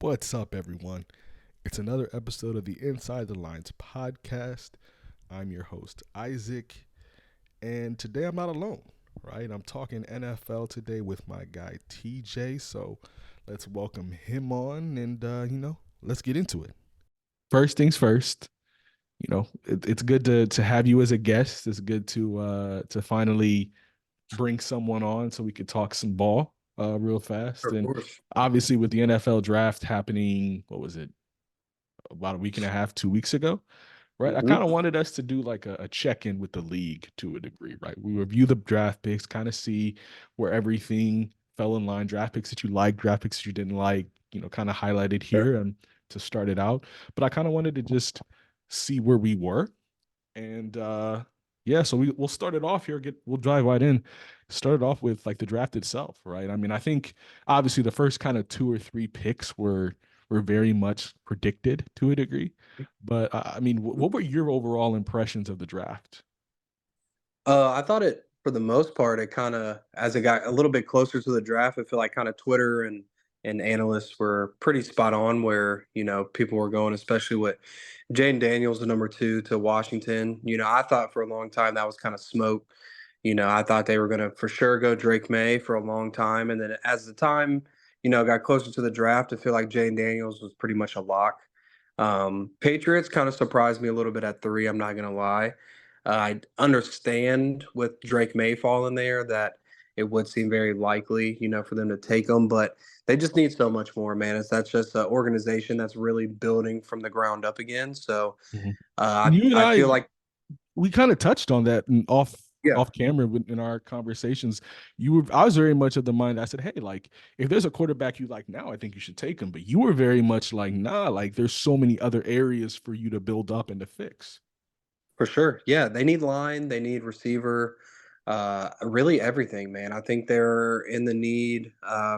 What's up, everyone? It's another episode of the Inside the Lines podcast. I'm your host, Isaac, and today I'm not alone, right? I'm talking NFL today with my guy, TJ. So let's welcome him on and, let's get into it. First things first, it's good to have you as a guest. It's good to finally bring someone on so we could talk some ball real fast. Of And course. obviously, with the NFL draft happening, what was it, about a week and a half, 2 weeks ago, right? I kind Mhm. of wanted us to do like a check in with the league to a degree, right? We review the draft picks, kind of see where everything fell in line, draft picks that you like, draft picks that you didn't like, kind of highlighted Sure. here and to start it out. But I kind of wanted to just see where we were. And yeah, so we'll start it off here. We'll dive right in. Start it off with like the draft itself, right? I mean, I think obviously the first kind of two or three picks were very much predicted to a degree. But I mean, what were your overall impressions of the draft? I thought it for the most part, it kinda as it got a little bit closer to the draft, I feel like kinda Twitter and analysts were pretty spot on where, people were going, especially with Jane Daniels, the number 2 to Washington. I thought for a long time that was kinda smoke. I thought they were gonna for sure go Drake May for a long time, and then as the time, got closer to the draft, I feel like Jane Daniels was pretty much a lock. Patriots kinda surprised me a little bit at 3, I'm not gonna lie. I understand with Drake May falling there that it would seem very likely, for them to take him, but they just need so much more, man. That's just an organization that's really building from the ground up again. So Mhm. uh, And you and I I, feel like, we kind of touched on that yeah, off camera in our conversations. I was very much of the mind. I said, hey, like if there's a quarterback you like now, I think you should take him. But you were very much like, nah, like there's so many other areas for you to build up and to fix. for sure. Yeah, they need line, they need receiver, really everything, man. I think they're in the need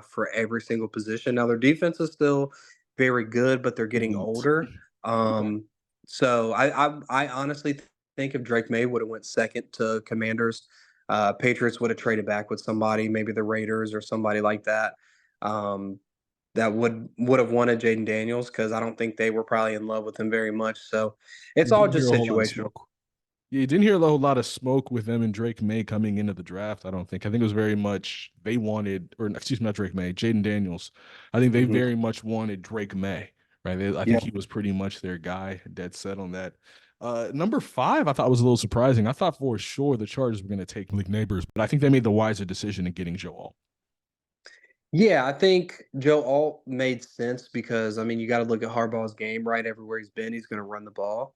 for every single position. Now their defense is still very good, but they're getting Elite. older. Okay. So I honestly think if Drake May would have went second to Commanders, Patriots would have traded back with somebody, maybe the Raiders or somebody like that. Um, that would have wanted Jaden Daniels because I don't think they were probably in love with him very much. So it's You all didn't hear just a whole lot of situational. smoke. Yeah, you didn't hear a whole lot of smoke with them and Drake May coming into the draft. I don't think. I think it was very much they wanted, or excuse me, not Drake May, Jaden Daniels. I think they Mhm. very much wanted Drake May, right? I think Yeah. he was pretty much their guy, dead set on that. Number five, I thought was a little surprising. I thought for sure the Chargers were going to take Malik Neighbors, but I think they made the wiser decision in getting Joe Alt. Yeah, I think Joe Alt made sense because I mean you got to look at Harbaugh's game, right? Everywhere he's been, he's going to run the ball.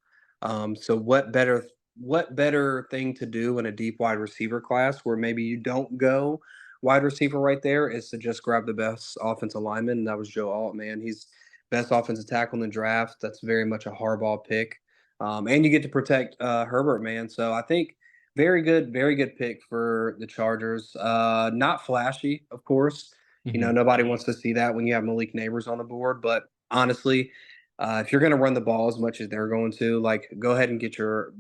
So what better thing to do in a deep wide receiver class where maybe you don't go wide receiver right there is to just grab the best offensive lineman, and that was Joe Alt, man. He's best offensive tackle in the draft. That's very much a Harbaugh pick. And you get to protect Herbert, man. So I think very good pick for the Chargers. Not flashy, of course. Hmm. Nobody wants to see that when you have Malik Neighbors on the board. But honestly, if you're going to run the ball as much as they're going to, like, go ahead and get your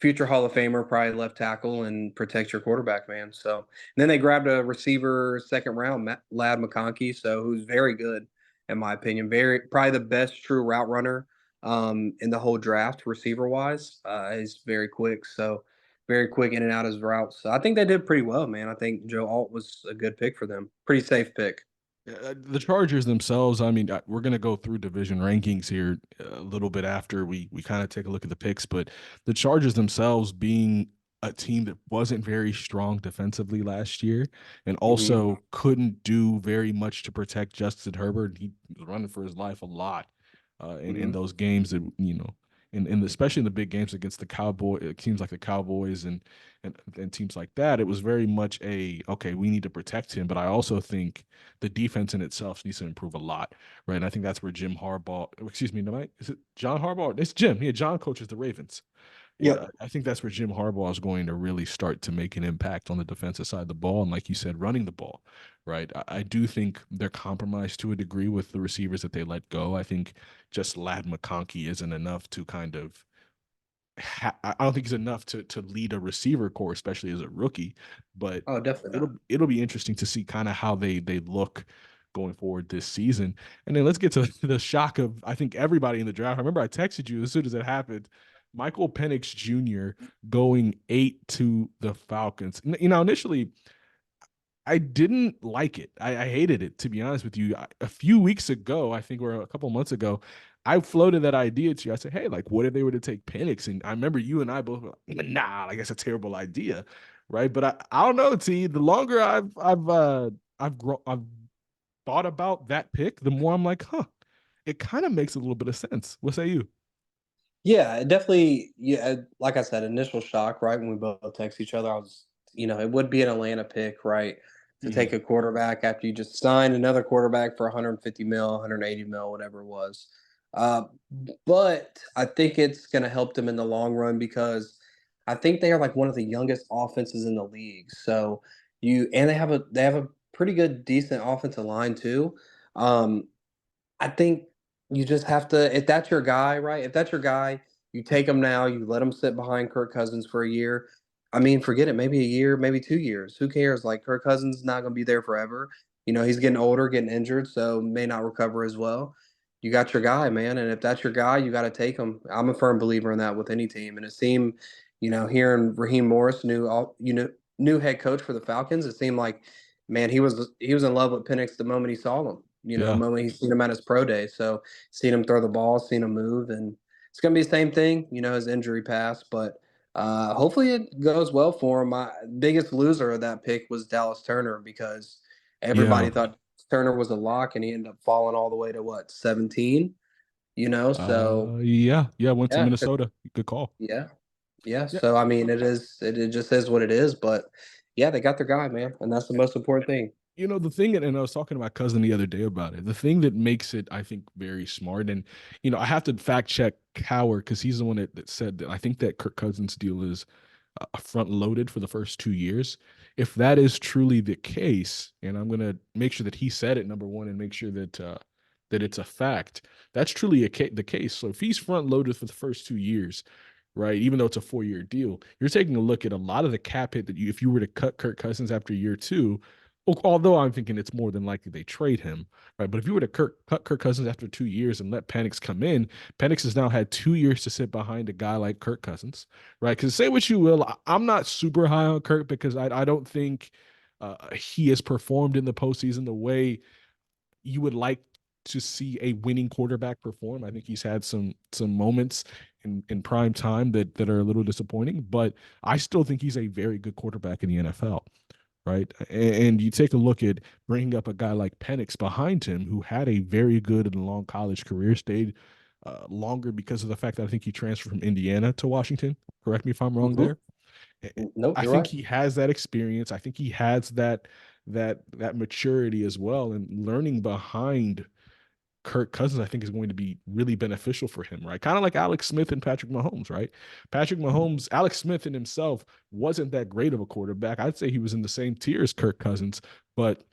future Hall of Famer, probably left tackle, and protect your quarterback, man. So and then they grabbed a receiver second round, Lad McConkey, so who's very good in my opinion, very probably the best true route runner in the whole draft, receiver wise. He's very quick, so very quick in and out his routes. So I think they did pretty well, man. I think Joe Alt was a good pick for them. Pretty safe pick. The Chargers themselves, I mean, we're going to go through division rankings here a little bit after we kind of take a look at the picks, but the Chargers themselves being a team that wasn't very strong defensively last year and Hmm. also couldn't do very much to protect Justin Herbert. He was running for his life a lot in Hmm. those games that, especially in the big games against the Cowboy, it seems like the Cowboys and teams like that, it was very much okay, we need to protect him. But I also think the defense in itself needs to improve a lot, right? And I think that's where Jim Harbaugh, excuse me, no, is it John Harbaugh? It's Jim. Yeah, John coaches the Ravens. Yeah, Yep. I think that's where Jim Harbaugh is going to really start to make an impact on the defensive side of the ball. And like you said, running the ball, right? I do think they're compromised to a degree with the receivers that they let go. I think just Lad McConkey isn't enough to kind of I don't think he's enough to lead a receiver core, especially as a rookie. But Oh, definitely not. it'll be interesting to see kind of how they look going forward this season. And then let's get to the shock of, I think, everybody in the draft. I remember I texted you as soon as it happened. Michael Penix Jr. going 8 to the Falcons. Initially, I didn't like it. I hated it, to be honest with you. A few weeks ago, I think, or a couple months ago, I floated that idea to you. I said, "Hey, like, what if they were to take Penix?" And I remember you and I both were like, "Nah, like that's a terrible idea, right?" But I don't know. T. The longer I've thought about that pick, the more I'm like, "Huh, it kind of makes a little bit of sense." What say you? Yeah, it definitely. Yeah, like I said, initial shock, right? When we both text each other, I was, it would be an Atlanta pick, right? To Mm-hmm. take a quarterback after you just signed another quarterback for 150 mil, 180 mil, whatever it was. Uh, but I think it's going to help them in the long run because I think they are like one of the youngest offenses in the league. So and they have a pretty good, decent offensive line too. Um, I think you just have to if that's your guy, right? If that's your guy, you take him now, you let him sit behind Kirk Cousins for a year. I mean, forget it, maybe a year, maybe 2 years. Who cares? Like Kirk Cousins is not going to be there forever. He's getting older, getting injured, so may not recover as well. You got your guy, man, and if that's your guy, you got to take him. I'm a firm believer in that with any team, and it seemed, hearing Raheem Morris, new head coach for the Falcons, it seemed like, man, he was in love with Penix the moment he saw him. The Yeah, moment he's seen him at his pro day. So seen him throw the ball, seen him move, and it's going to be the same thing. His injury pass, but hopefully it goes well for him. My biggest loser of that pick was Dallas Turner because yeah, everybody thought Turner was a lock, and he ended up falling all the way to what 17. So yeah. Went to yeah, Minnesota. Good call. yeah, yeah. Yeah. So I mean, it just is what it is. But yeah, they got their guy, man, and that's the most important thing. The thing, and I was talking to my cousin the other day about it. The thing that makes it, I think, very smart, and I have to fact check Cowher because he's the one that said that I think that Kirk Cousins deal is front loaded for the first 2 years. If that is truly the case, and I'm gonna make sure that he said it number one, and make sure that it's a fact. That's truly the case. So if he's front loaded for the first 2 years, right? Even though it's a 4 year deal, you're taking a look at a lot of the cap hit that if you were to cut Kirk Cousins after year two, although I'm thinking it's more than likely they trade him, right? But if you were to cut Kirk Cousins after 2 years and let Penix come in, Penix has now had 2 years to sit behind a guy like Kirk Cousins, right? Because say what you will, I'm not super high on Kirk because I don't think he has performed in the postseason the way you would like to see a winning quarterback perform. I think he's had some moments in prime time that are a little disappointing, but I still think he's a very good quarterback in the NFL, right? And you take a look at bringing up a guy like Penix behind him, who had a very good and long college career, stayed longer because of the fact that I think he transferred from Indiana to Washington. Correct me if I'm wrong Hmm. there. Nope, I you're think right. he has that experience. I think he has that maturity as well, and learning behind Kirk Cousins, I think, is going to be really beneficial for him, right? Kind of like Alex Smith and Patrick Mahomes, right? Patrick Mahomes, Alex Smith in himself wasn't that great of a quarterback. I'd say he was in the same tier as Kirk Cousins, but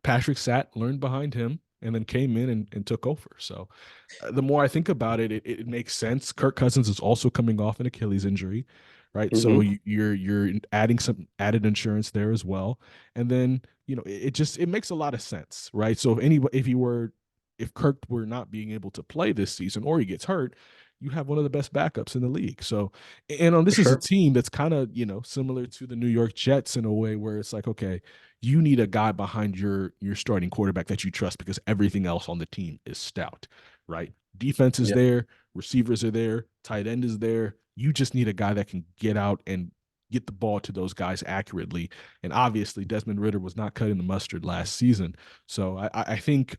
Patrick sat, learned behind him, and then came in and took over. So the more I think about it, it makes sense. Kirk Cousins is also coming off an Achilles injury, right? So Hmm. you're adding some added insurance there as well, and then it makes a lot of sense, right? So if Kirk were not being able to play this season or he gets hurt, you have one of the best backups in the league. So, and on For this is a sure. team that's kind of similar to the New York Jets in a way where it's like, okay, you need a guy behind your starting quarterback that you trust because everything else on the team is stout, right? Defense is Yeah. there, receivers are there, tight end is there. You just need a guy that can get out and get the ball to those guys accurately. And obviously, Desmond Ritter was not cutting the mustard last season. So I think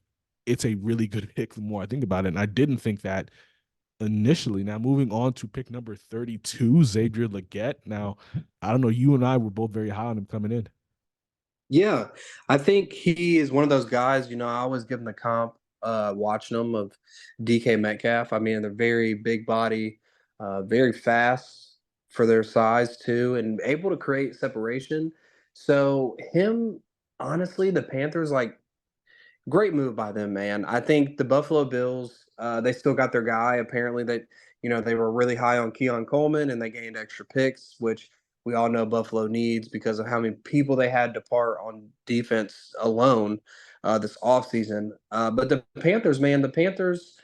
it's a really good pick the more I think about it. And I didn't think that initially. Now, moving on to pick number 32, Xavier Legette. Now, I don't know, you and I were both very high on him coming in. Yeah, I think he is one of those guys, I always give him the comp, watching them of DK Metcalf. I mean, they're very big body, very fast for their size too, and able to create separation. So him, honestly, the Panthers like great move by them, man. I think the Buffalo Bills, they still got their guy. Apparently, they were really high on Keon Coleman, and they gained extra picks, which we all know Buffalo needs because of how many people they had depart on defense alone. this offseason. But the Panthers, man, the Panthers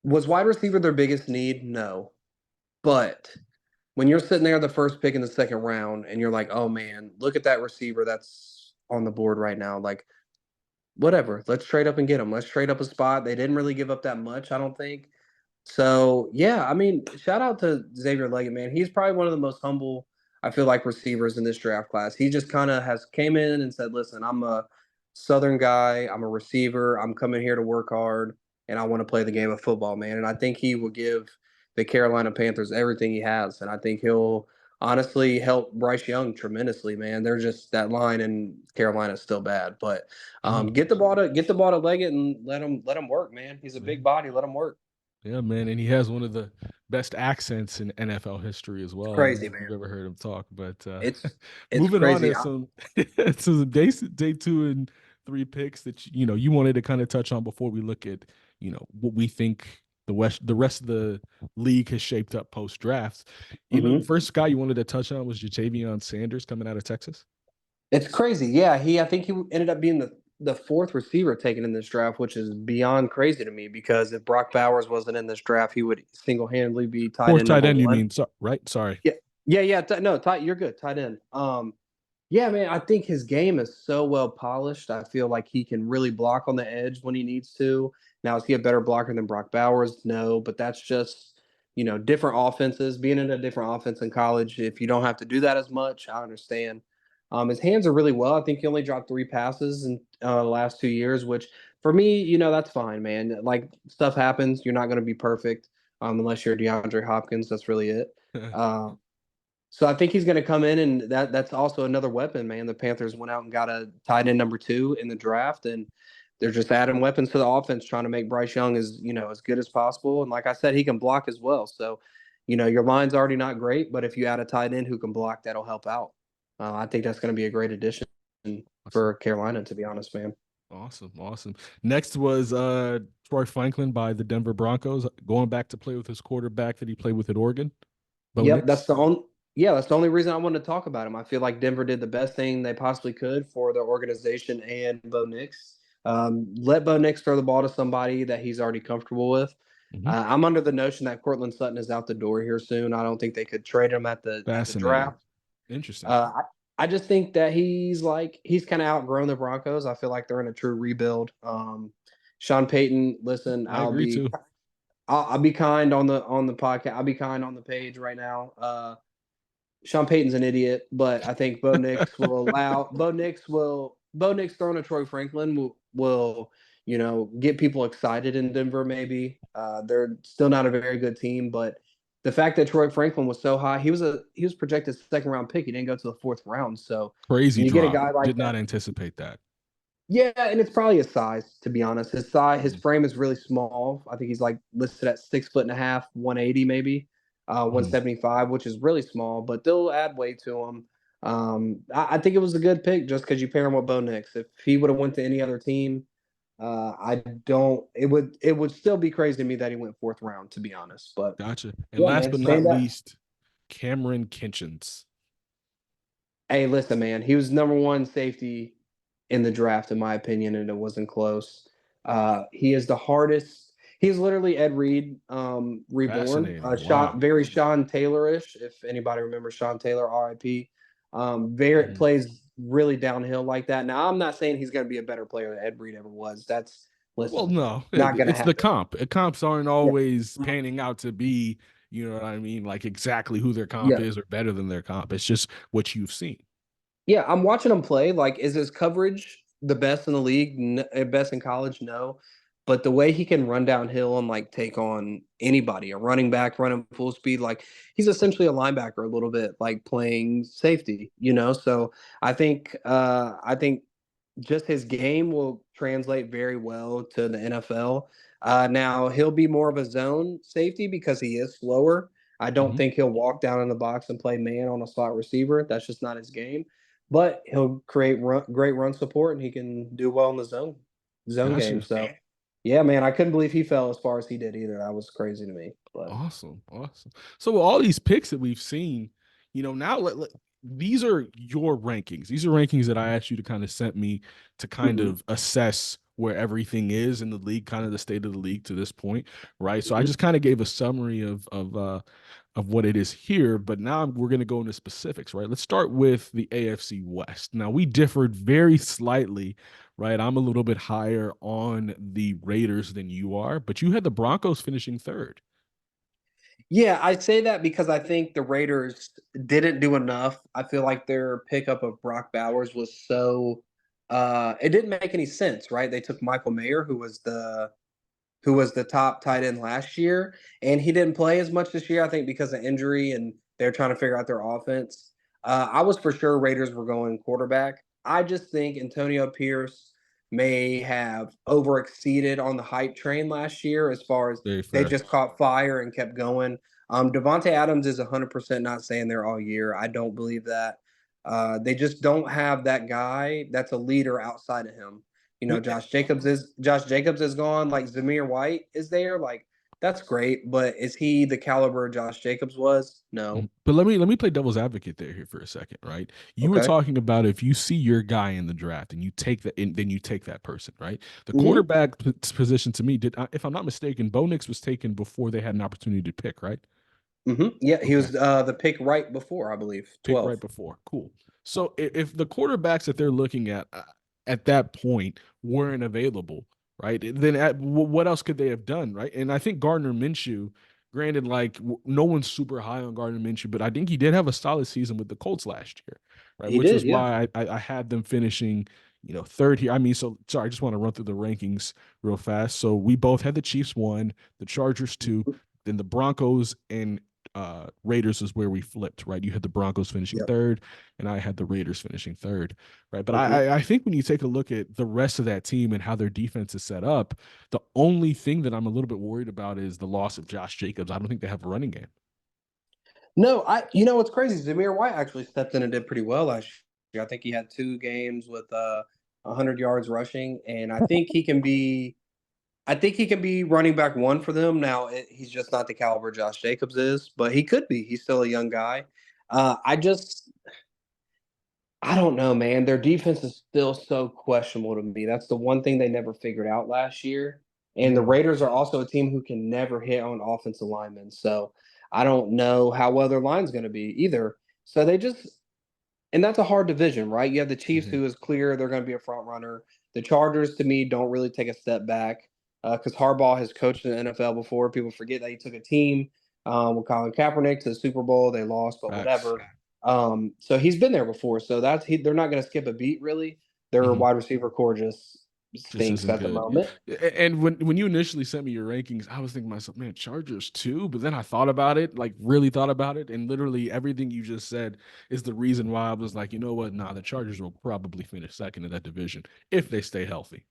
was wide receiver their biggest need? No. But when you're sitting there the first pick in the second round and you're like, oh man, look at that receiver that's on the board right now. Like, whatever, let's trade up and get him. Let's trade up a spot. They didn't really give up that much, I don't think. So yeah, I mean, shout out to Xavier Leggett, man. He's probably one of the most humble, I feel like, receivers in this draft class. He just kind of has came in and said, "Listen, I'm a Southern guy. I'm a receiver. I'm coming here to work hard, and I want to play the game of football, man." And I think he will give the Carolina Panthers everything he has, and I think he'll honestly help Bryce Young tremendously, man. They're just that line in Carolina is still bad, but Mhm. get the ball to Leggett and let him work, man. He's a Yeah. big body. Let him work. Yeah, man, and he has one of the best accents in NFL history as It's well. I don't know crazy, if you've man. ever heard him talk, but It's moving on crazy. to some some day 2 and 3 picks that you wanted to kind of touch on before we look at what we think the rest of the league has shaped up post draft. The Mhm. first guy you wanted to touch on was Jatavion Sanders coming out of Texas. It's crazy. Yeah, I think he ended up being the fourth receiver taken in this draft, which is beyond crazy to me because if Brock Bowers wasn't in this draft, he would single handedly be tight Fourth end tight number end, you one. mean? Right? Sorry. Yeah, yeah. No, tight. You're good. Tight end. Yeah, man. I think his game is so well polished. I feel like he can really block on the edge when he needs to. Now, is he a better blocker than Brock Bowers? No, but that's just different offenses. Being in a different offense in college, if you don't have to do that as much, I understand. His hands are really well. I think he only dropped 3 passes in the last 2 years, which for me, that's fine, man. Like stuff happens. You're not going to be perfect unless you're DeAndre Hopkins. That's really it. Um, so I think he's going to come in, and that's also another weapon, man. The Panthers went out and got a tight end number 2 in the draft, and they're just adding weapons to the offense, trying to make Bryce Young as good as possible. And like I said, he can block as well. So, your line's already not great, but if you add a tight end who can block, that'll help out. I think that's going to be a great addition Awesome. for Carolina, to be honest, man. Awesome. Awesome. Next was Troy Franklin by the Denver Broncos, going back to play with his quarterback that he played with at Oregon, Bo Yep, Nix. that's the only reason I wanted to talk about him. I feel like Denver did the best thing they possibly could for their organization and Bo Nix. Let Bo Nix throw the ball to somebody that he's already comfortable with. Hmm. I'm under the notion that Cortland Sutton is out the door here soon. I don't think they could trade him at the Fascinating. draft. Interesting. I just think that he's kind of outgrown the Broncos. I feel like they're in a true rebuild. Sean Payton, listen, I agree too. I'll be kind on the podcast. I'll be kind on the page right now. Sean Payton's an idiot, but I think Bo Nix throwing to Troy Franklin will get people excited in Denver. Maybe they're still not a very good team, but the fact that Troy Franklin was so high, he was projected second round pick. He didn't go to the fourth round. So Crazy when you get a drop. guy like Did not that, anticipate that. yeah, and it's probably his size, to be honest. His Mhm. frame is really small. I think he's like listed at 6 foot and a half, 180 maybe, Mhm. 175, which is really small, but they'll add weight to him. I think it was a good pick just because you pair him with Bo Nix. If he would have went to any other team, I don't. It would still be crazy to me that he went fourth round, to be honest. But Gotcha. And yeah, last man, but not stand up. least, Cameron Kinchens. Hey, listen, man. He was number one safety in the draft, in my opinion, and it wasn't close. He is the hardest. He's literally Ed Reed reborn. Fascinating. Shot Wow. very Sean Taylor-ish, if anybody remembers Sean Taylor, RIP. Very Mhm. plays really downhill like that. Now, I'm not saying he's going to be a better player than Ed Reed ever was. That's Well, listen, no, not going to it's the happen. comp. Comps aren't Yeah. always panning out to be, what I mean, like exactly who their comp Yeah. is or better than their comp. It's just what you've seen. Yeah, I'm watching him play. Like, is his coverage the best in the league? Best in college? No. But the way he can run downhill and like take on anybody, a running back running full speed, like he's essentially a linebacker a little bit, like playing safety. So I think just his game will translate very well to the NFL. Now he'll be more of a zone safety because he is slower. I don't Mhm. think he'll walk down in the box and play man on a slot receiver. That's just not his game. But he'll create great run support and he can do well in the zone game. Gotcha. So yeah, man, I couldn't believe he fell as far as he did either. That was crazy to me. But Awesome. Awesome. So with all these picks that we've seen, now these are your rankings. These are rankings that I asked you to kind of sent me to kind Mhm, of assess where everything is in the league, kind of the state of the league to this point, right? So I mhm. just kind of gave a summary of what it is here, but now we're going to go into specifics, right? Let's start with the AFC West. Now we differed very slightly, right? I'm a little bit higher on the Raiders than you are, but you had the Broncos finishing third. Yeah, I say that because I think the Raiders didn't do enough. I feel like their pickup of Brock Bowers was so it didn't make any sense, right? They took Michael Mayer, who was the top tight end last year, and he didn't play as much this year, I think, because of injury, and they're trying to figure out their offense. I was for sure Raiders were going quarterback. I just think Antonio Pierce may have over exceeded on the hype train last year as far as Very they fair. just caught fire and kept going. Devontae Adams is 100% not staying there all year. I don't believe that. They just don't have that guy that's a leader outside of him. Josh Jacobs is gone. Like Zamir White is there. Like that's great, but is he the caliber Josh Jacobs was? No. But let me play devil's advocate there here for a second, right? You were Okay. talking about if you see your guy in the draft and you take that, and then you take that person, right? The Hmm. quarterback position to me did, if I'm not mistaken, Bo Nix was taken before they had an opportunity to pick, right? Hmm. Yeah, he Okay, was the pick right before, I believe, pick 12. right before. Cool. So if the quarterbacks that they're looking at that point weren't available, right? Then what else could they have done, right? And I think Gardner Minshew, granted, like no one's super high on Gardner Minshew, but I think he did have a solid season with the Colts last year, right? He Which did, was yeah. why I had them finishing, third here. I mean, so sorry, I just want to run through the rankings real fast. So we both had the Chiefs one, the Chargers two, Mhm. then the Broncos and Raiders is where we flipped, right? You had the Broncos finishing Yep. third, and I had the Raiders finishing third, right? But Hmm. I think when you take a look at the rest of that team and how their defense is set up, the only thing that I'm a little bit worried about is the loss of Josh Jacobs. I don't think they have a running game. No, you know what's crazy? Zamir White actually stepped in and did pretty well last year. I think he had 2 games with 100 yards rushing, and I think he can be running back one for them. Now, he's just not the caliber Josh Jacobs is, but he could be. He's still a young guy. I don't know, man. Their defense is still so questionable to me. That's the one thing they never figured out last year. And the Mm, Raiders are also a team who can never hit on offensive linemen. So I don't know how well their line's going to be either. So and that's a hard division, right? You have the Chiefs, mhm. who is clear they're going to be a front runner. The Chargers, to me, don't really take a step back because Harbaugh has coached in the NFL before. People forget that he took a team with Colin Kaepernick to the Super Bowl. They lost, but Facts. whatever. So he's been there before. So they're not going to skip a beat, really. Their Mhm. wide receiver core just Just stinks isn't at the good. moment. And when you initially sent me your rankings, I was thinking to myself, man, Chargers too. But then I thought about it, like really thought about it, and literally everything you just said is the reason why I was like, you know what? Nah, the Chargers will probably finish second in that division if they stay healthy.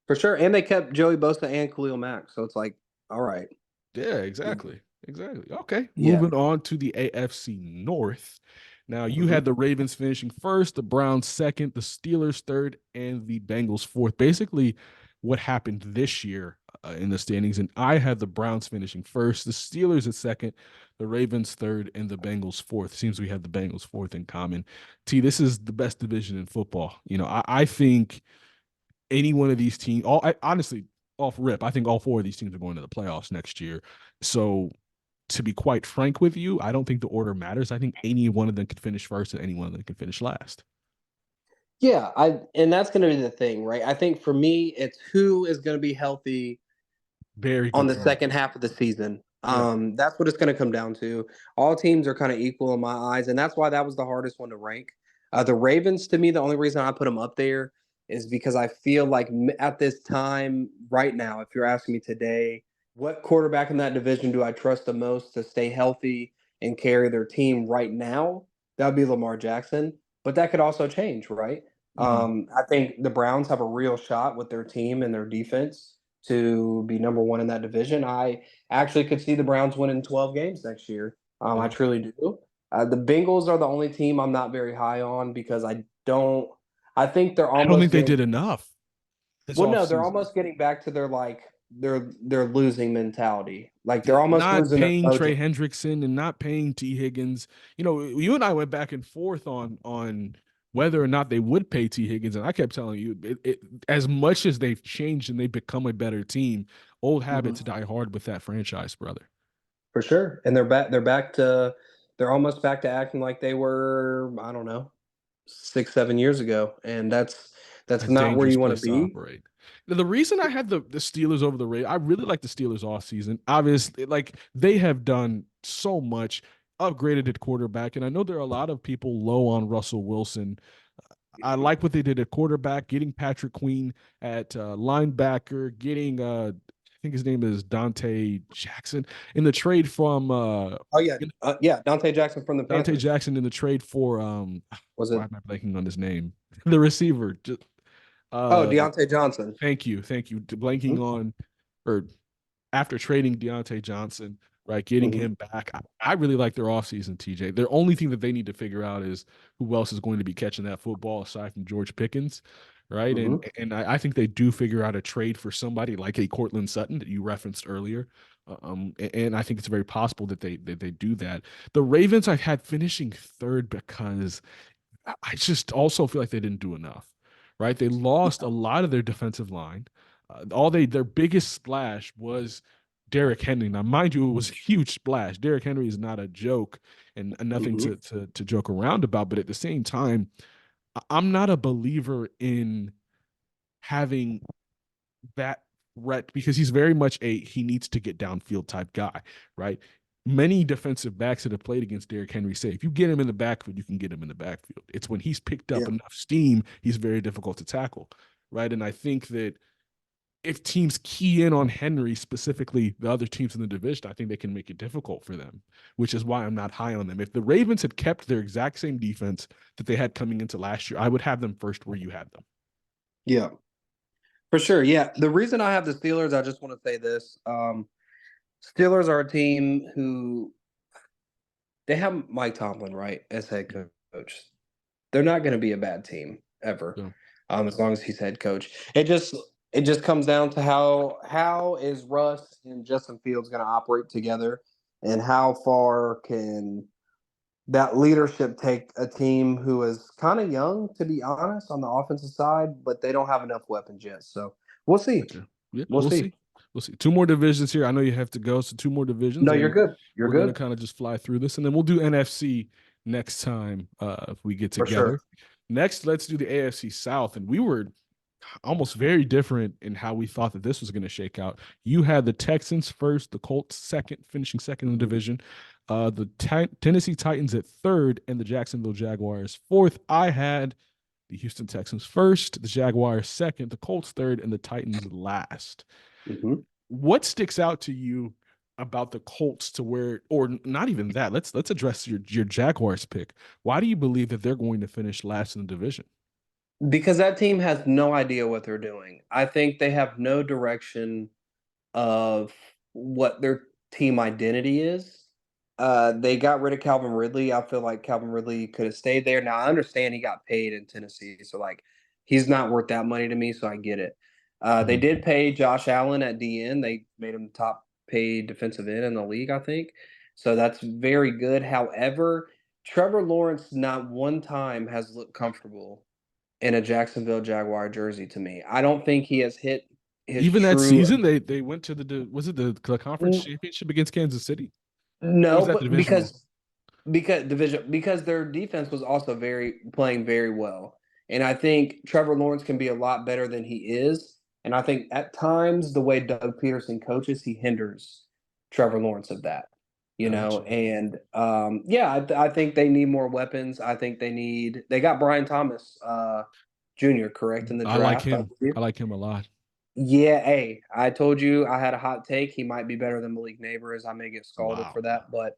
For sure. And they kept Joey Bosa and Khalil Mack. So it's like, all right. Yeah, exactly. Exactly. Okay. Yeah. Moving on to the AFC North. Now you Mhm. had the Ravens finishing first, the Browns second, the Steelers third, and the Bengals fourth. Basically, what happened this year in the standings. And I had the Browns finishing first, the Steelers at second, the Ravens third, and the Bengals fourth. Seems we had the Bengals fourth in common. T, this is the best division in football. I think any one of these teams, honestly, off rip, I think all four of these teams are going to the playoffs next year. So, to be quite frank with you, I don't think the order matters. I think any one of them could finish first and any one of them could finish last. Yeah, and that's going to be the thing, right? I think for me, it's who is going to be healthy Very on good the point. second half of the season. Yeah. That's what it's going to come down to. All teams are kind of equal in my eyes, and that's why that was the hardest one to rank. The Ravens, to me, the only reason I put them up there is because I feel like at this time, right now, if you're asking me today, what quarterback in that division do I trust the most to stay healthy and carry their team right now? That would be Lamar Jackson, but that could also change, right? Hmm. I think the Browns have a real shot with their team and their defense to be number one in that division. I actually could see the Browns winning 12 games next year. I Yeah. truly do. The Bengals are the only team I'm not very high on because I don't. I think they're I don't think almost they getting. did enough this Well, no, they're offseason. almost getting back to their like. their losing mentality. Like they're almost Not losing their paying Trey mojo. Hendrickson and not paying T. Higgins. You know, you and I went back and forth on whether or not they would pay T. Higgins, and I kept telling you, as much as they've changed and they've become a better team, old habits Mhm. die hard with that franchise, brother. For sure. And they're almost back to acting like they were, I don't know, 6, 7 years ago. And that's A not where dangerous you want to place to be. operate. The reason I had the Steelers over the Ravens, I really like the Steelers all season. Obviously, like they have done so much, upgraded at quarterback, and I know there are a lot of people low on Russell Wilson. I like what they did at quarterback, getting Patrick Queen at linebacker, getting I think his name is Dante Jackson in the trade from Oh yeah. Yeah, Dante Jackson from the Dante Panthers. Jackson in the trade for Was why it? am I blanking on his name? The receiver. Just Oh, uh Deontay Johnson. thank you. Blanking Mhm. on or after trading Deontay Johnson, right, getting Mhm. him back. I really like their offseason, TJ. Their only thing that they need to figure out is who else is going to be catching that football aside from George Pickens, right? And Mhm. and I think they do figure out a trade for somebody like a Cortland Sutton that you referenced earlier. And I think it's very possible that they do that. The Ravens I've had finishing third because I just also feel like they didn't do enough, right? They lost a lot of their defensive line. Their biggest splash was Derrick Henry. Now, mind you, it was a huge splash. Derrick Henry is not a joke and nothing Mhm. to joke around about. But at the same time, I'm not a believer in having that threat because he's very much a he needs to get downfield type guy, right? Many defensive backs that have played against Derrick Henry say if you get him in the backfield, you can get him in the backfield. It's when he's picked up Yeah. enough steam, he's very difficult to tackle, right? And I think that if teams key in on Henry, specifically the other teams in the division, I think they can make it difficult for them, which is why I'm not high on them. If the Ravens had kept their exact same defense that they had coming into last year, I would have them first where you had them. Yeah. For sure. Yeah. The reason I have the Steelers, I just want to say this. Steelers are a team who they have Mike Tomlin, right, as head Yeah. coach. They're not going to be a bad team ever, So as long as he's head coach. It just comes down to how is Russ and Justin Fields going to operate together, and how far can that leadership take a team who is kind of young, to be honest, on the offensive side, but they don't have enough weapons yet. So we'll see. gotcha. Yeah, We'll we'll see. see. We'll see. Two more divisions here. I know you have to go, so two more divisions, No, you're and good. You're we're gonna good kind of just fly through this, and then we'll do NFC next time if we get for together. sure. Next, let's do the AFC South, and we were almost very different in how we thought that this was going to shake out. You had the Texans first, the Colts second, finishing second in the Mhm. division, Tennessee Titans at third, and the Jacksonville Jaguars fourth. I had the Houston Texans first, the Jaguars second, the Colts third, and the Titans last. Mhm. What sticks out to you about the Colts to where, or not even that? Let's address your Jaguars pick. Why do you believe that they're going to finish last in the division? Because that team has no idea what they're doing. I think they have no direction of what their team identity is. They got rid of Calvin Ridley. I feel like Calvin Ridley could have stayed there. Now I understand he got paid in Tennessee, so like he's not worth that money to me, so I get it. They Mhm. did pay Josh Allen at DN. They made him top paid defensive end in the league, I think. So that's very good. However, Trevor Lawrence not one time has looked comfortable in a Jacksonville Jaguar jersey to me. I don't think he has hit his Even that true. season, they went to was it the conference championship against Kansas City, or was No, that the but divisional? because their defense was also very playing very well. And I think Trevor Lawrence can be a lot better than he is. And I think at times the way Doug Peterson coaches, he hinders Trevor Lawrence of that. Gotcha. And yeah, I think they need more weapons. I think they got Brian Thomas Jr. correct in the I like draft, I him. believe. I like him a lot. Yeah, hey, I told you I had a hot take. He might be better than Malik Neighbors. I may get scalded Wow. for that, but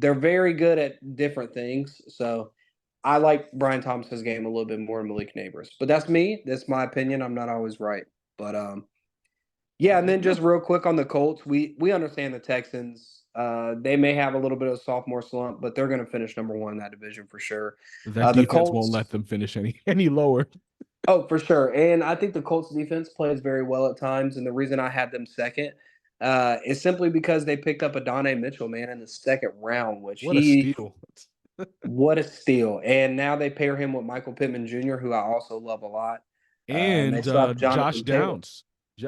they're very good at different things. So I like Brian Thomas's game a little bit more than Malik Neighbors. But that's me. That's my opinion. I'm not always right. But yeah, and then Yeah, just real quick on the Colts, we understand the Texans. They may have a little bit of sophomore slump, but they're going to finish number one in that division for sure. that The defense won't let Colts, them finish any any lower. Oh, for sure. And I think the Colts defense plays very well at times. And the reason I had them second is simply because they picked up Adonai Mitchell, man, in the second round, which What a steal. what a steal. And now they pair him with Michael Pittman Jr., who I also love a lot. And they And still have Josh Jonathan Taylor. Downs.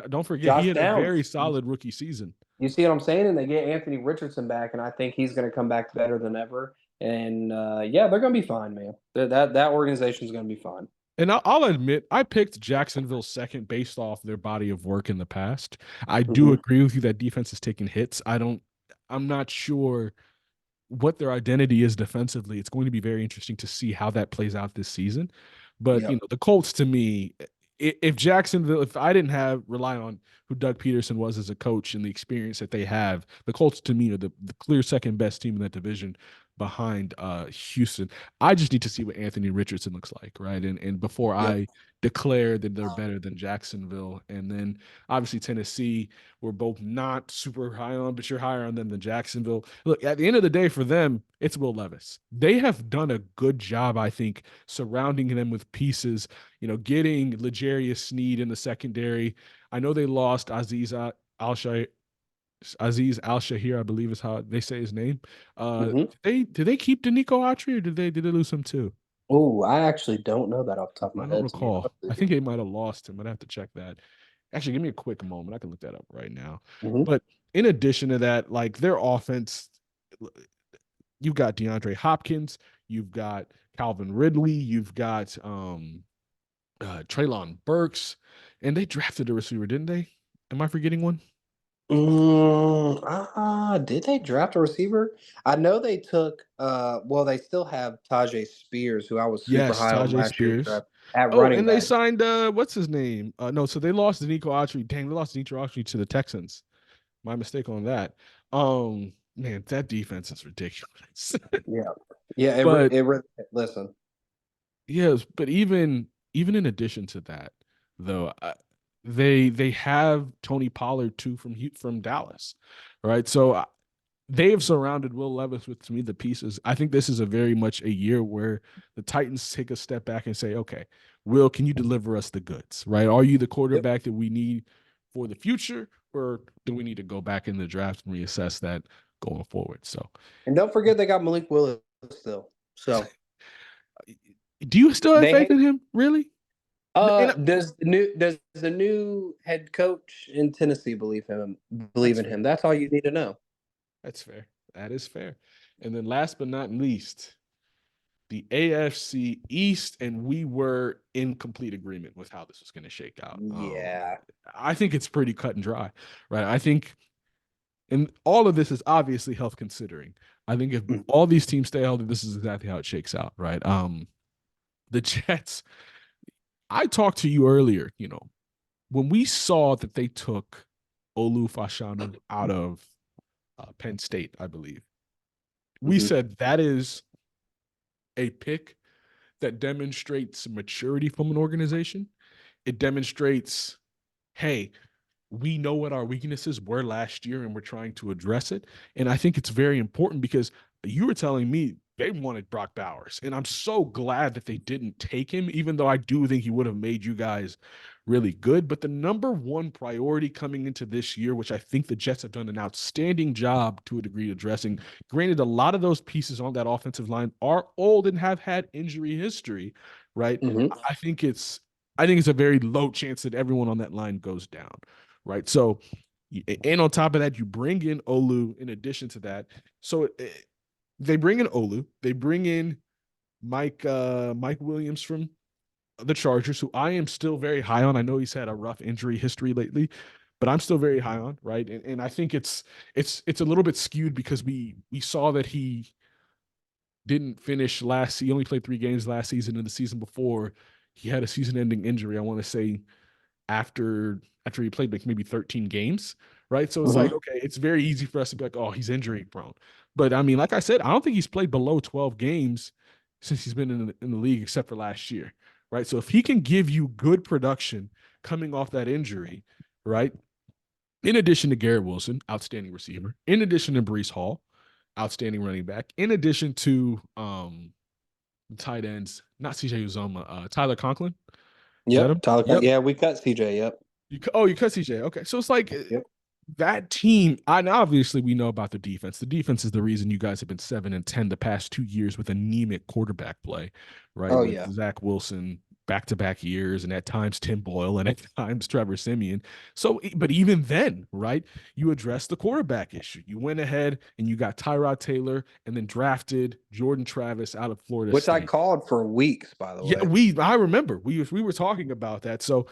Don't forget, he Josh had a very Downs. solid rookie season. You see what I'm saying? And they get Anthony Richardson back, and I think he's going to come back better than ever. And yeah, they're going to be fine, man. That organization is going to be fine. And I'll admit, I picked Jacksonville second based off their body of work in the past. I do Hmm. agree with you that defense is taking hits. I'm not sure what their identity is defensively. It's going to be very interesting to see how that plays out this season. But Yep. the Colts to me, if Jacksonville, if I didn't have rely on who Doug Peterson was as a coach and the experience that they have, the Colts to me are the clear second best team in that division behind Houston. I just need to see what Anthony Richardson looks like, right? And before Yep. I declare that they're better than Jacksonville, and then obviously Tennessee, we're both not super high on, but you're higher on them than Jacksonville. Look, at the end of the day, for them, it's Will Levis. They have done a good job, I think, surrounding them with pieces, getting L'Jarius Sneed in the secondary. I know they lost Aziz Al Shahir, I believe is how they say his name. Hmm. Did they keep Danico Autry or did they lose him too? Oh, I actually don't know that off the top of I my don't head, to be recall. honest with I you. think they might have lost him. I'd have to check that. Actually, give me a quick moment. I can look that up right now. Hmm. But in addition to that, like their offense, you've got DeAndre Hopkins, you've got Calvin Ridley, you've got Traylon Burks, and they drafted a receiver, didn't they? Am I forgetting one? Did they draft a receiver? I know they took well, they still have Tajay Spears, who I was super Yes, high on Tajay last year's Spears. draft at Oh, running and they back. signed what's his name? No, so they lost Danico Autry. Dang, they lost Danico Autry to the Texans. My mistake on that. Man, that defense is ridiculous. Yeah. Yeah, But listen. yes, but even in addition to that, though, they have Tony Pollard too from Dallas, right? So they have surrounded Will Levis with, to me, the pieces. I think this is a very much a year where the Titans take a step back and say, okay, Will, can you deliver us the goods, right? Are you the Yep. quarterback that we need for the future, or do we need to go back in the draft and reassess that going forward? So, And don't forget they got Malik Willis still. So do you still have they faith hate in him, really? And does the new head coach in Tennessee believe that's in him? fair. That's all you need to know. That's fair. That is fair. And then last but not least, the AFC East, and we were in complete agreement with how this was going to shake out. Yeah. I think it's pretty cut and dry, right? I think, and all of this is obviously health considering. I think if Mhm. all these teams stay healthy, this is exactly how it shakes out, right? The Jets. I talked to you earlier. When we saw that they took Olu Fashanu out of Penn State, I believe we Mhm. said that is a pick that demonstrates maturity from an organization. It demonstrates, hey, we know what our weaknesses were last year and we're trying to address it. And I think it's very important because you were telling me they wanted Brock Bowers. And I'm so glad that they didn't take him, even though I do think he would have made you guys really good. But the number one priority coming into this year, which I think the Jets have done an outstanding job to a degree addressing, granted, a lot of those pieces on that offensive line are old and have had injury history, right? Mhm. I think it's I think it's a very low chance that everyone on that line goes down, right? So, and on top of that, you bring in Olu in addition to that. So they bring in Olu, they bring in Mike Williams from the Chargers, who I am still very high on. I know he's had a rough injury history lately, but I'm still very high on, right? And I think it's a little bit skewed because we saw that he didn't finish last. He only played 3 games last season, and the season before he had a season-ending injury. I want to say after he played like maybe 13 games, right? So it's like, Mhm. okay, it's very easy for us to be like, oh, he's injury prone. But I mean, like I said, I don't think he's played below 12 games since he's been in the league, except for last year, right? So if he can give you good production coming off that injury, right? In addition to Garrett Wilson, outstanding receiver, in addition to Brees Hall, outstanding running back, in addition to tight ends, not CJ Uzoma, Tyler Conklin, Is that Yep, him? Tyler. Yep. Yeah, we cut CJ. Yep. You cut CJ. Okay, so it's like Yep. that team. And obviously we know about the defense. The defense is the reason you guys have been 7-10 the past 2 years with anemic quarterback play, right? Oh With yeah. Zach Wilson back-to-back years, and at times Tim Boyle, and at times Trevor Simeon. So, but even then, right? You address the quarterback issue. You went ahead and you got Tyrod Taylor, and then drafted Jordan Travis out of Florida Which I State. called for weeks, by the Yeah, way. I remember we were talking about that. So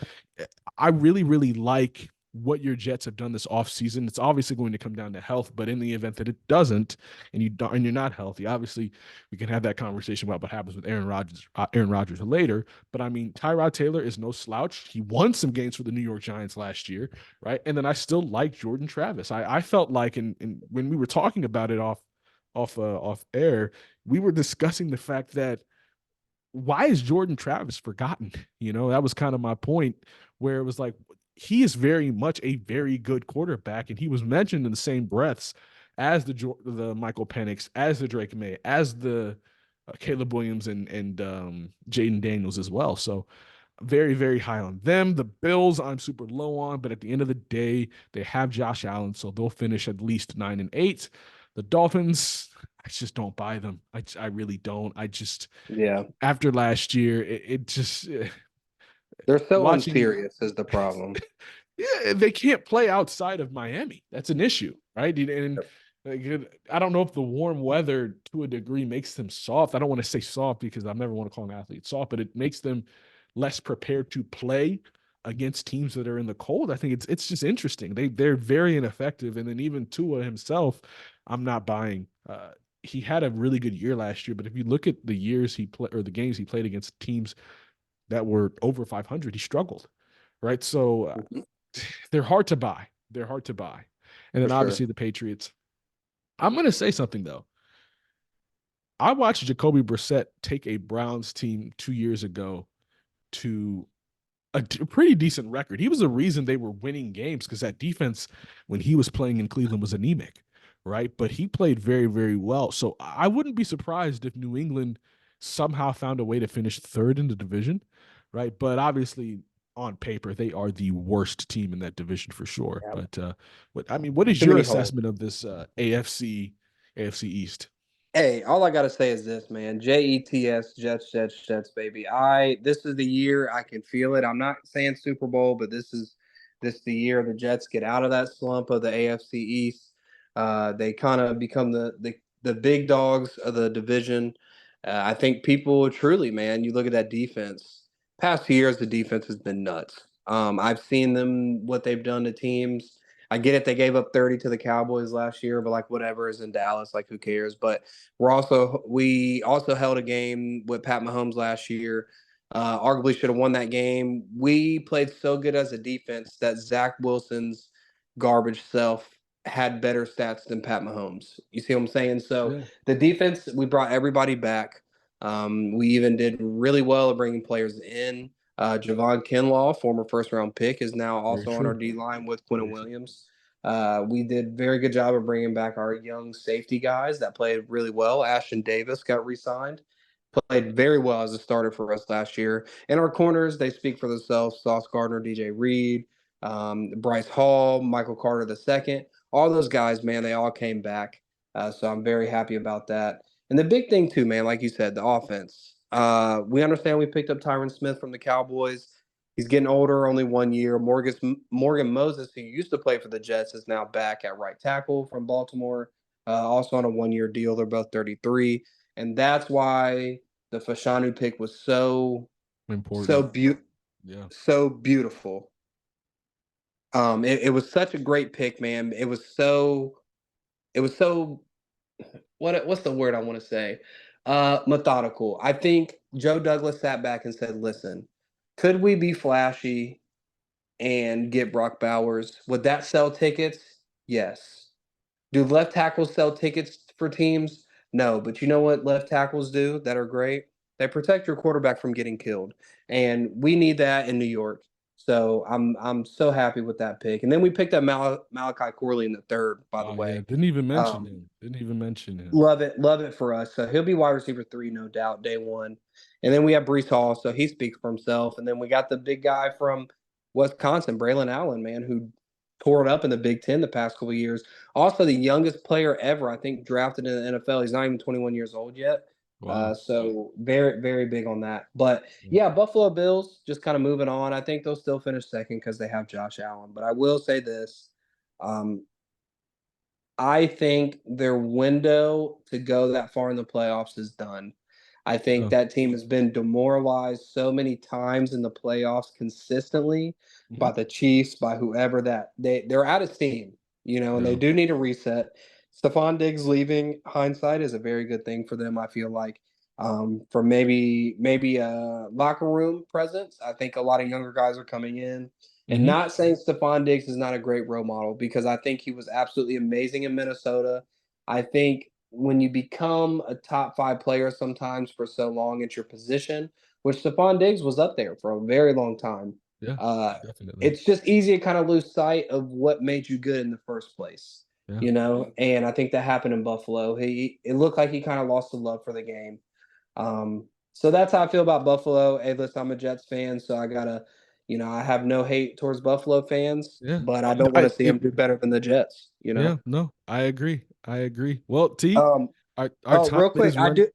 I really like what your Jets have done this offseason. It's obviously going to come down to health, but in the event that it doesn't, and you're not healthy, obviously we can have that conversation about what happens with Aaron Rodgers later. But I mean, Tyrod Taylor is no slouch. He won some games for the New York Giants last year, right? And then I still like Jordan Travis. I felt like when we were talking about it off air, we were discussing the fact that why is Jordan Travis forgotten? That was kind of my point, where it was like he is very much a very good quarterback, and he was mentioned in the same breaths as the Michael Penix, as the Drake May, as the Caleb Williams and Jaden Daniels as well. So very very high on them. The Bills I'm super low on, but at the end of the day, they have Josh Allen, so they'll finish at least 9-8. The Dolphins, I just don't buy them. I really don't. I just Yeah. after last year, it just They're so watching. unserious is the problem. Yeah, they can't play outside of Miami. That's an issue, right? And like, I don't know if the warm weather to a degree makes them soft. I don't want to say soft because I never want to call an athlete soft, but it makes them less prepared to play against teams that are in the cold. I think it's just interesting. They're very ineffective, and then even Tua himself, I'm not buying. He had a really good year last year, but if you look at the years he played or the games he played against teams that were over 500, he struggled, right? So Mhm. they're hard to buy. They're hard to buy. And For then obviously sure. the Patriots. I'm going to say something though. I watched Jacoby Brissett take a Browns team 2 years ago to a pretty decent record. He was the reason they were winning games because that defense, when he was playing in Cleveland, was anemic, right? But he played very, very well. So I wouldn't be surprised if New England somehow found a way to finish third in the division, right? But obviously, on paper, they are the worst team in that division for sure. Yeah. But what is Too your many holes. assessment of this AFC East? Hey, all I gotta say is this, man. Jets, Jets, Jets, Jets, baby. This is the year I can feel it. I'm not saying Super Bowl, but this is the year the Jets get out of that slump of the AFC East. They kind of become the big dogs of the division. I think people truly, man. You look at that defense. Past years, the defense has been nuts. I've seen them what they've done to teams. I get it. They gave up 30 to the Cowboys last year, but like whatever is in Dallas, like who cares? But we also held a game with Pat Mahomes last year. Arguably should have won that game. We played so good as a defense that Zach Wilson's garbage self had better stats than Pat Mahomes. You see what I'm saying? So Yeah, the defense, we brought everybody back. We even did really well at bringing players in. Javon Kinlaw, former first round pick, is now very also on our true. D line with Quentin Very true. Williams. We did very good job of bringing back our young safety guys that played really well. Ashton Davis got re-signed, played very well as a starter for us last year. And our corners, they speak for themselves. Sauce Gardner, DJ Reed, Bryce Hall, Michael Carter II. All those guys, man, they all came back. So I'm very happy about that. And the big thing too, man, like you said, the offense. We understand we picked up Tyron Smith from the Cowboys. He's getting older, only 1 year. Morgan Moses, who used to play for the Jets, is now back at right tackle from Baltimore, also on a 1 year deal. They're both 33. And that's why the Fashanu pick was so Important. beautiful. Yeah. So beautiful. It was such a great pick, man. It was so what's the word I want to say? Methodical. I think Joe Douglas sat back and said, "Listen, could we be flashy and get Brock Bowers? Would that sell tickets? Yes. Do left tackles sell tickets for teams? No. But you know what left tackles do that are great? They protect your quarterback from getting killed, and we need that in New York. So I'm so happy with that pick. And then we picked up Malachi Corley in the third, by the Oh yeah. way. Didn't even mention Um, him. Didn't even mention him. love it for us. So he'll be wide receiver 3, no doubt, day one. And then we have Brees Hall, so he speaks for himself. And then we got the big guy from Wisconsin, Braylon Allen, man, who tore it up in the Big Ten the past couple of years. Also, the youngest player ever, I think, drafted in the NFL. He's not even 21 years old yet. Wow. So very, very big on that. But yeah, Buffalo Bills just kind of moving on. I think they'll still finish second because they have Josh Allen. But I will say this. Um, I think their window to go that far in the playoffs is done. I think Yeah. that team has been demoralized so many times in the playoffs consistently Hmm. by the Chiefs, by whoever that they're out of steam, and they Yeah. do need a reset. Stephon Diggs leaving hindsight is a very good thing for them, I feel like. For maybe a locker room presence. I think a lot of younger guys are coming in. And Hmm. not saying Stephon Diggs is not a great role model because I think he was absolutely amazing in Minnesota. I think when you become a top 5 player sometimes for so long at your position, which Stephon Diggs was up there for a very long time, Yeah. uh, Definitely. it's just easy to kind of lose sight of what made you good in the first place, Yeah. And I think that happened in Buffalo. It looked like he kind of lost the love for the game. So that's how I feel about Buffalo. Hey, listen, I'm a Jets fan, so I have no hate towards Buffalo fans, Yeah. but I No, don't want to see them do better than the Jets. yeah. No, I agree. I agree. Well, T, Um, our oh, time real quick, is I running. do.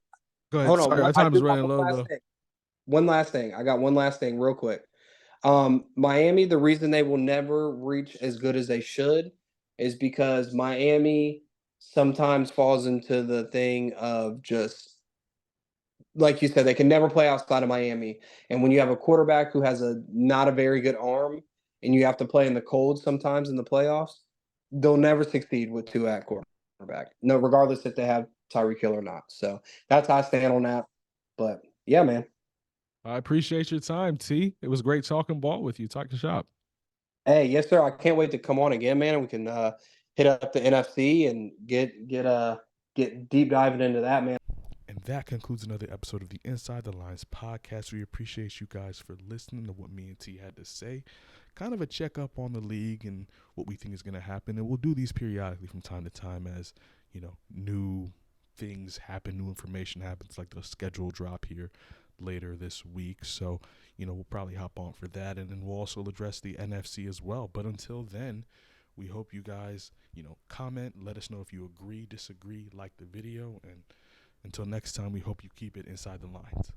Go ahead. Hold on, Sorry, our I time is do got running one low last though. thing. One last thing. I got one last thing, real quick. Miami, the reason they will never reach as good as they should is because Miami sometimes falls into the thing of just like you said, they can never play outside of Miami. And when you have a quarterback who has a not a very good arm and you have to play in the cold sometimes in the playoffs, they'll never succeed with two at quarterback. No, regardless if they have Tyreek Hill or not. So that's how I stand on that. But yeah, man. I appreciate your time, T. It was great talking ball with you. Talk to shop. Hey, yes, sir. I can't wait to come on again, man. We can hit up the NFC and get deep diving into that, man. And that concludes another episode of the Inside the Lines podcast. We appreciate you guys for listening to what me and T had to say. Kind of a checkup on the league and what we think is going to happen. And we'll do these periodically from time to time as, new things happen, new information happens, like the schedule drop here later this week. So, we'll probably hop on for that. And then we'll also address the NFC as well. But until then, we hope you guys, comment, let us know if you agree, disagree, like the video, and until next time, we hope you keep it inside the lines.